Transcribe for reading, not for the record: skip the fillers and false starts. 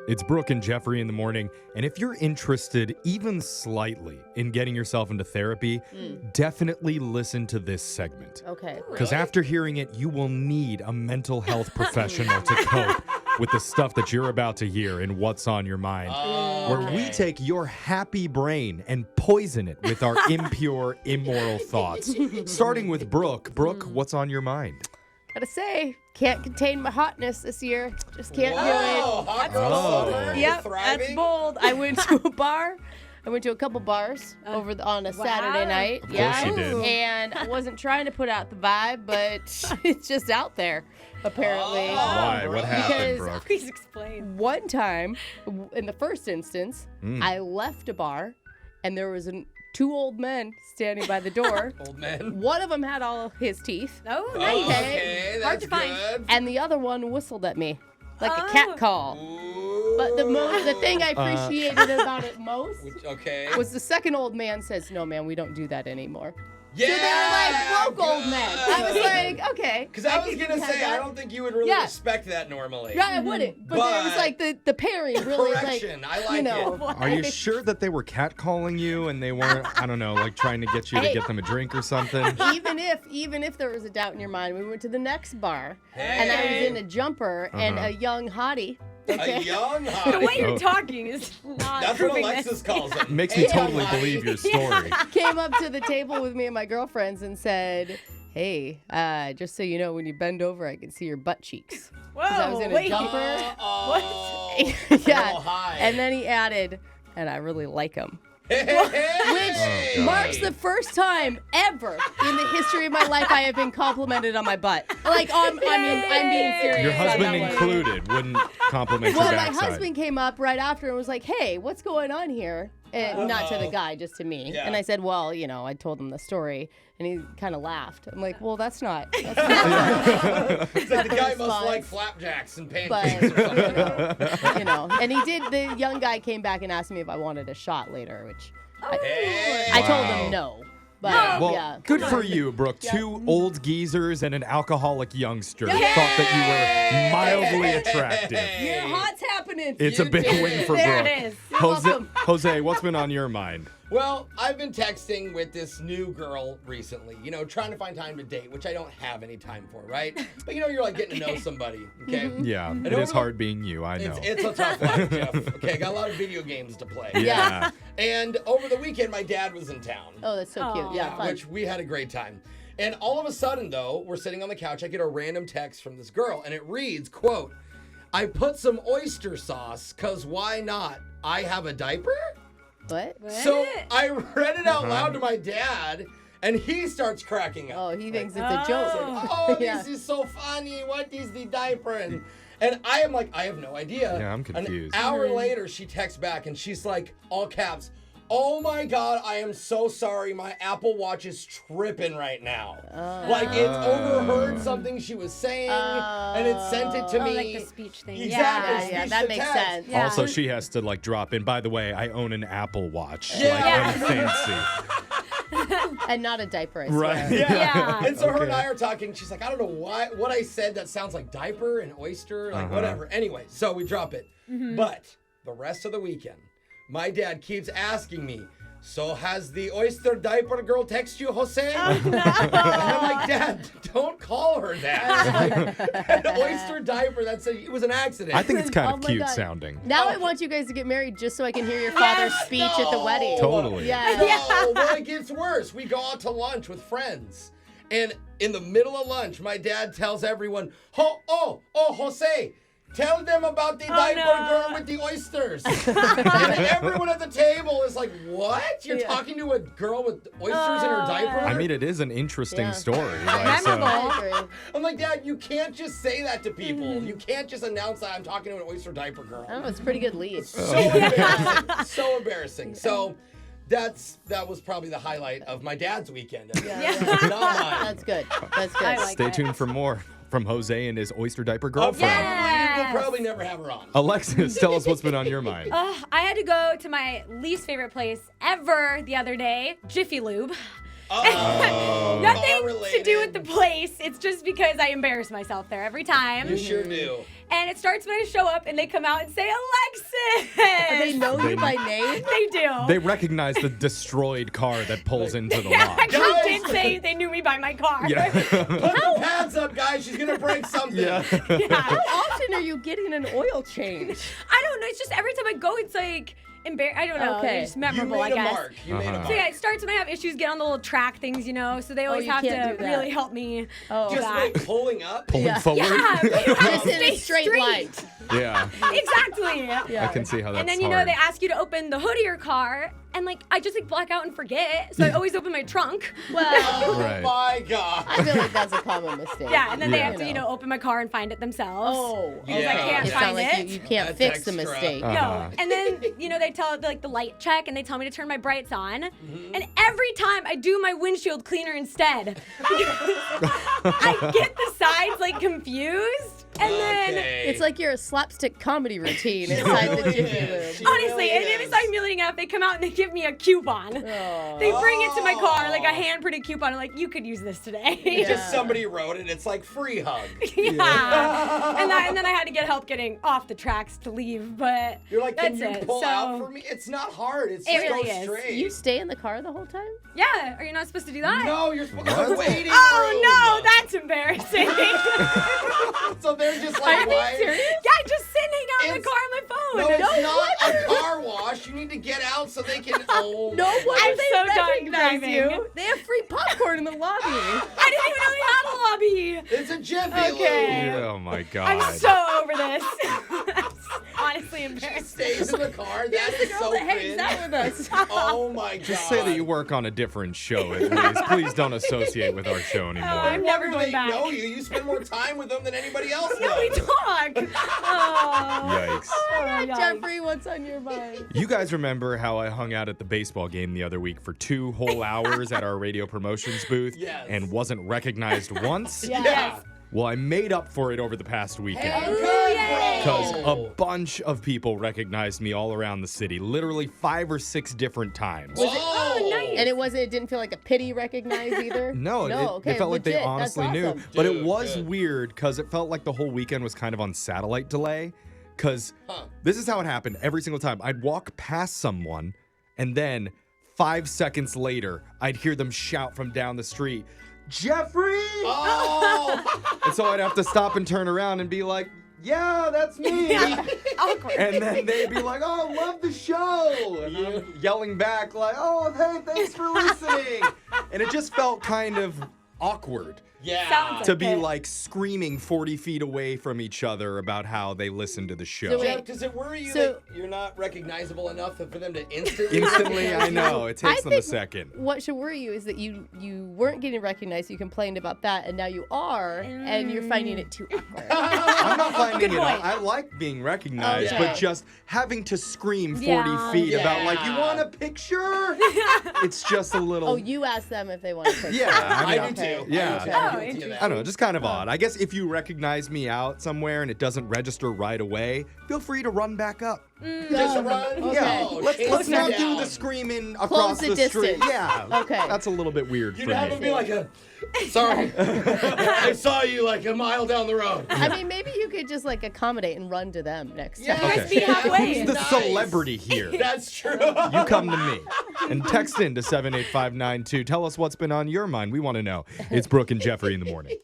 It's Brooke and Jeffrey in the morning, and if you're interested even slightly in getting yourself into therapy, definitely listen to this segment. Okay. Because after hearing it, you will need a mental health professional to cope with the stuff that you're about to hear in What's on Your Mind, where we take your happy brain and poison it with our impure, immoral thoughts. Starting with Brooke. Brooke, what's on your mind? Gotta say, can't contain my hotness this year. Just can't do it. Hot girl summer. Yep, Thriving? that's bold. I went to a bar. I went to a couple bars on a Saturday night. Of course you did. And I wasn't trying to put out the vibe, but it's just out there, apparently. Why? What happened, Because Brooke? Please explain. one time, in the first instance, I left a bar, and there was two old men standing by the door. Old man. One of them had all his teeth. Oh, Oh, nice. okay, Hard that's to find. good. And the other one whistled at me like a cat call. Ooh. But the thing I appreciated about it most Okay. was the second old man says, "No, man, we don't do that anymore." Yeah. So they were like broke old men. I was like, okay. Because I was can going to have say, that. I don't think you would really Yeah. respect that normally. Yeah, I wouldn't. But it was But- like the pairing really is like, Correction. I like you know. it. Are you sure that they were catcalling you and they weren't, I don't know, like trying to get you to Hey. get them a drink or something? even if there was a doubt in your mind, we went to the next bar, and I was in a jumper and a young hottie. A young hottie. The way you're Oh. talking is not That's what proving Alexis this. calls it. Makes A me young totally hottie. believe your story. Came up to the table with me and my girlfriends and said, "Hey, just so you know, when you bend over, I can see your butt cheeks." Whoa, I was in a wait. jumper. Oh. Yeah. Little high. And then he added, "And I really like them." Hey. Which God. marks the first time ever in the history of my life I have been complimented on my butt. Like, I'm being serious. Your on husband that one. included wouldn't compliment Well, your my backside. husband came up right after and was like, "Hey, what's going on here?" And not to the guy, just to me. Yeah. And I said, "Well, I told him the story." And he kind of laughed. I'm like, "Well, that's not It's like the guy must response. like flapjacks and but, pancakes or something. And he did, the young guy came back and asked me if I wanted a shot later, which Hey. I told Wow. him no. But, Well, yeah. good for you, Brooke. Two old geezers and an alcoholic youngster Yeah. thought that you were mildly attractive. Your hot's happening. It's a big did. win for There Brooke. it is. Jose, welcome. Jose, what's been on your mind? Well, I've been texting with this new girl recently, trying to find time to date, which I don't have any time for, right? But you're like getting to know somebody, okay? Yeah, it over is the- hard being you, I know. It's a tough life, Jeff. Okay, got a lot of video games to play. Yeah. And over the weekend, my dad was in town. Oh, that's so cute. Yeah, fun. Which we had a great time. And all of a sudden, though, we're sitting on the couch. I get a random text from this girl, and it reads, quote, "I put some oyster sauce, 'cause why not? I have a diaper?" What? So I read it out loud to my dad, and he starts cracking up. Oh, he thinks it's a joke. Oh, Yeah. this is so funny. What is the diaper? And I am like, I have no idea. Yeah, I'm confused. An hour later, she texts back, and she's like, all caps, "Oh my God, I am so sorry. My Apple Watch is tripping right now. Like, it's overheard something she was saying, and it sent it to me." Like the speech thing. Exactly. Yeah, speech that to makes text. sense. Yeah. Also, she has to drop in. By the way, I own an Apple Watch. Yeah. Like, Yeah. I'm fancy. And not a diaper, I swear. Right. Yeah. And so her and Okay. I are talking. She's like, "I don't know what I said that sounds like diaper and oyster, like whatever." Anyway, so we drop it. But the rest of the weekend, my dad keeps asking me, "So has the Oyster Diaper Girl text you, Jose?" And I'm like, "Dad, don't call her that. Like, Oyster Diaper, it was an accident." I think it's kind Oh of my cute God. sounding. Now I want you guys to get married just so I can hear your father's speech at the wedding. Totally. Yeah. No, well, it gets worse. We go out to lunch with friends. And in the middle of lunch, my dad tells everyone, Jose, tell them about the diaper girl with the oysters." And everyone at the table is like, "What? You're talking to a girl with oysters in her diaper?" I mean, it is an interesting Yeah. story. Like, Memorable. I agree. I'm like, "Dad, you can't just say that to people. You can't just announce that I'm talking to an oyster diaper girl." I don't know, it's a pretty good lead. So embarrassing. So embarrassing. So that was probably the highlight of my dad's weekend. Not mine. That's good. That's good. I like Stay it. tuned for more from Jose and his Oyster Diaper Girlfriend. Yes. We'll probably never have her on. Alexis, tell us what's been on your mind. I had to go to my least favorite place ever the other day, Jiffy Lube. Oh, Nothing car-related. to do with the place. It's just because I embarrass myself there every time. You sure do. And it starts when I show up and they come out and say, Alexis! They know you by name? They do. They recognize the destroed car that pulls into the yeah, lot. actually Guys! did say they knew me by my car. Yeah. Put the pads up, guys. She's gonna break something. Yeah. How often are you getting an oil change? I don't know. It's just every time I go, it's like I don't know. Okay. They're just memorable, You I made a guess. mark. You made a mark. So yeah, it starts when I have issues getting on the little track things, so they always you have can't to do that. really help me Oh. do Just that. wait, pulling up. Pulling Yeah. forward. Yeah, but you have Just to in a stay straight light. Yeah. Exactly. Yeah. I can see how that's And then hard. they ask you to open the hood of your car, and I just black out and forget. So I always open my trunk. Well, Oh Right. my god. I feel like that's a common mistake. Yeah, and then they Yeah. have to open my car and find it themselves. Oh, Yeah. okay. I can't It's find not like it. you can't That's fix the extra. mistake. Uh-huh. No, and then they tell the light check, and they tell me to turn my brights on, and every time I do my windshield cleaner instead. I get the sides confused, and then Okay. It's like you're a slapstick comedy routine inside the really Jiffy is. Lube. honestly, and if it's is. humiliating enough, they come out and they give me a coupon. Oh. They bring it to my car, like a Oh. hand-printed coupon. I'm like, you could use this today. Yeah. Just somebody wrote it. It's like free hug. Yeah. And then I had to get help getting off the tracks to leave, but You're like, can that's you it. pull So, out for me? It's not hard. It's It just really go is. straight. You stay in the car the whole time? yeah, are you not supposed to do that? No, you're supposed to What? waiting Oh room. no, that's embarrassing. So they're just Are like, you being why? serious? Yeah, just sitting out in the It's- car on my phone. No, it's not a car wash. You need to get out so they can. Oh, No wonder I'm they so done recognize driving. you. They have free popcorn in the lobby. I didn't even know they had a lobby. It's a Jiffy Okay. Lube. Oh my God. I'm so over this. Honestly She embarrassed. stays in the car. That That's the is girl so that hangs cringe. out with us. Oh my god. Just say that you work on a different show, at least. Please don't associate with our show anymore. I'm No never wonder going they back. know you. You spend more time with them than anybody else does. No, we talk. Oh. Yikes. Yikes. Jeffrey, what's on your mind? You guys remember how I hung out at the baseball game the other week for 2 whole hours at our radio promotions booth Yes. and wasn't recognized once? Yeah. Well, I made up for it over the past weekend. Hey, good, Because bro. a bunch of people recognized me all around the city, literally 5 or 6 different times. Whoa. Oh, nice. And it didn't feel like a pity recognize either? No, okay, it felt like they legit. honestly That's knew. awesome. But it Dude, was good. weird because it felt like the whole weekend was kind of on satellite delay. Because this is how it happened every single time. I'd walk past someone, and then 5 seconds later, I'd hear them shout from down the street, Jeffrey! Oh. And so I'd have to stop and turn around and be like, yeah, that's me. Awkward. And then they'd be like, oh, love the show. And I'm yelling back like, oh, hey, thanks for listening. And it just felt kind of awkward Yeah. Sounds to be Okay. like screaming 40 feet away from each other about how they listen to the show. So wait, Jeff, does it worry you So- that you're not recognizable enough for them to instantly? Instantly, I know. It takes them a second. What should worry you is that you weren't getting recognized, you complained about that, and now you are, and you're finding it too awkward. I'm not finding Good it. point. I like being recognized, Okay. but just having to scream 40 Yeah. feet about like, you Yeah. want a picture? It's just a little. Oh, you asked them if they want to picture. Yeah, I mean, I do too. Yeah. I do too. Oh, I'm guilty of interesting. that. I don't know, just kind of odd. I guess if you recognize me out somewhere and it doesn't register right away, feel free to run back up. Just run. Okay. Yeah, No, let's chase not them do down. the screaming across the the street. distance. Yeah, Okay. that's a little bit weird You'd for have me. to be like sorry, I saw you like a mile down the road. I mean, maybe you could just accommodate and run to them next Yeah. time. Guys, be halfway. Who's the Nice. celebrity here? That's true. You come to me and text in to 78592. Tell us what's been on your mind. We want to know. It's Brooke and Jeffrey in the morning.